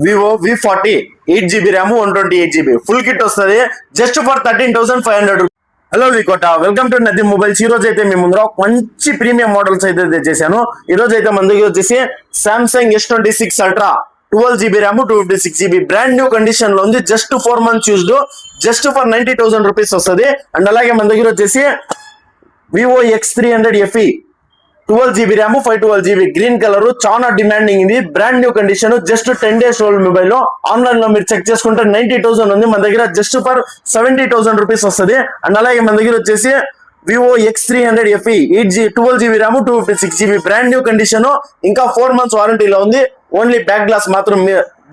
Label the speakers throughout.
Speaker 1: Vivo V40 8GB RAM 128GB full kit వస్తుంది just for 13,500 rupees. Hello వికోట, welcome to Nadi mobiles. ఈ రోజు అయితే మీ ముందర మంచి ప్రీమియం మోడల్స్ అయితే తెచ్చేసాను. ఈ రోజు అయితే మన దగ్గర వచ్చేసి Samsung S26 Ultra 12GB RAM 256GB brand new condition లో ఉంది. Just 4 months used just for 90,000 rupees వస్తుంది. అండ్ అలాగే మన దగ్గర వచ్చేసి Vivo X300 FE 12GB RAM 512GB green colour చాలా డిమాండింగ్ ఇది. Brand new condition, just 10 days old mobile. Online లో మీరు చెక్ చేసుకుంటే 90,000 ఉంది. మన దగ్గర జస్ట్ ఫర్ 70,000 రూపీస్ వస్తుంది. అండ్ అలాగే మన దగ్గర వచ్చేసి Vivo X300 FE 12GB RAM 256GB brand new condition, ఇంకా 4 months వారంటీలో ఉంది. ఓన్లీ బ్యాక్ గ్లాస్ మాత్రం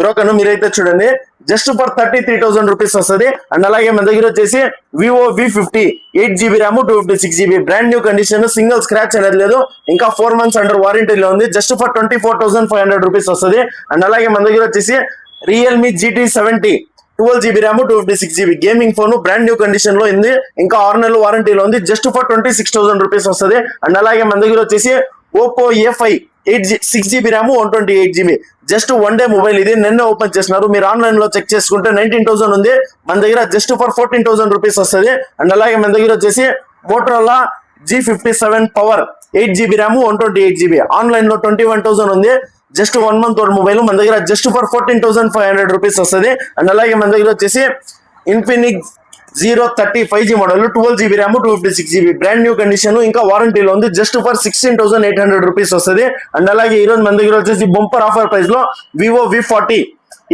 Speaker 1: బ్రోకన్, మీరైతే చూడండి జస్ట్ ఫర్ 33,000 రూపీస్ వస్తుంది. అండ్ అలాగే మన దగ్గర వచ్చేసి Vivo V50 8GB RAM 256GB brand new condition, single scratch అనేది లేదు, ఇంకా 4 months అండర్ వారంటీలో ఉంది. జస్ట్ ఫర్ 24,500 రూపీస్ వస్తుంది. అండ్ అలాగే మన దగ్గర వచ్చేసి Realme GT70 12GB RAM 256GB gaming phone brand new condition లో ఉంది, ఇంకా 6 నెలలు వారంటీలో ఉంది. జస్ట్ ఫర్ 26,000 రూపీస్ వస్తుంది. అండ్ అలాగే మన దగ్గర వచ్చేసి Oppo A5 6GB RAM 128GB just 1 day mobile. ఇది నిన్న ఓపెన్ చేసినారు, మీరు ఆన్లైన్ లో చెక్ చేసుకుంటే 19,000 ఉంది. మన దగ్గర జస్ట్ ఫర్ 14,000 రూపీస్ వస్తుంది. అండ్ అలాగే మన దగ్గర వచ్చేసి Motorola G57 power 8GB RAM 128GB online లో 21,000 ఉంది. Just 1 month old mobile. మన దగ్గర జస్ట్ ఫర్ 14,500 రూపీస్ వస్తుంది. అండ్ అలాగే మన దగ్గర వచ్చేసి Infinix 030 5G model 12GB RAM 256GB brand new condition, ఇంకా వారంటీలో ఉంది. జస్ట్ ఫర్ 16,800 రూపీస్ వస్తుంది. అండ్ అలాగే ఈ రోజు మన దగ్గర వచ్చేసి బంపర్ ఆఫర్ ప్రైస్ లో Vivo V40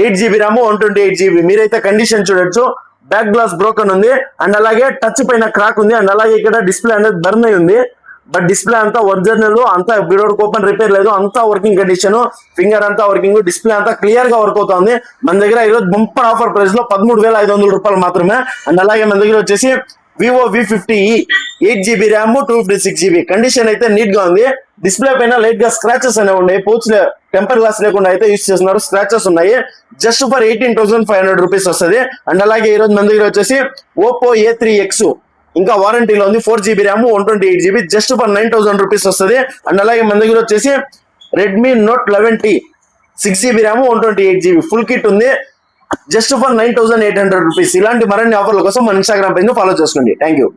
Speaker 1: 8GB RAM 128GB. మీరైతే కండిషన్ చూడొచ్చు, బ్యాక్ గ్లాస్ బ్రోకన్ ఉంది. అండ్ అలాగే టచ్ పైన క్రాక్ ఉంది. అండ్ అలాగే ఇక్కడ డిస్ప్లే అనేది బర్న్ అయి ఉంది. బట్ డిస్ప్లే అంతా ఒరిజినల్, అంతా బిరోడ్ ఓపెన్ రిపేర్ లేదు, అంతా వర్కింగ్ కండిషన్. ఫింగర్ అంతా వర్కింగ్, డిస్ప్లే అంతా క్లియర్ గా వర్క్ అవుతుంది. మన దగ్గర ఈరోజు బంపర్ ఆఫర్ ప్రైస్ లో 13,500 రూపాయలు మాత్రమే. అండ్ అలాగే మన దగ్గర వచ్చేసి Vivo V50 8GB RAM 256GB condition అయితే నీట్ గా ఉంది. డిస్ప్లే పైన లైట్ గా స్క్రాచెస్ అనేవి ఉన్నాయి, పోచ్ టెంపర్ గ్లాస్ లేకుండా అయితే యూజ్ చేస్తున్నారు, స్క్రాచెస్ ఉన్నాయి. జస్ట్ ఫర్ 18,500 రూపీస్ వస్తుంది. అండ్ అలాగే ఈ రోజు మన దగ్గర వచ్చేసి ఓప్పో A3X ఇంకా వారంటీలో ఉంది 4GB RAM 128GB just for 9,000 rupees వస్తుంది. అండ్ అలాగే మన దగ్గర వచ్చేసి Redmi note 11T 6GB RAM 128GB full kit ఉంది. Just for 9,800 rupees. ఇలాంటి మరిన్ని ఆఫర్ల కోసం మన ఇన్స్టాగ్రామ్ పేజ్ ను ఫాలో చేసుకోండి. Thank you.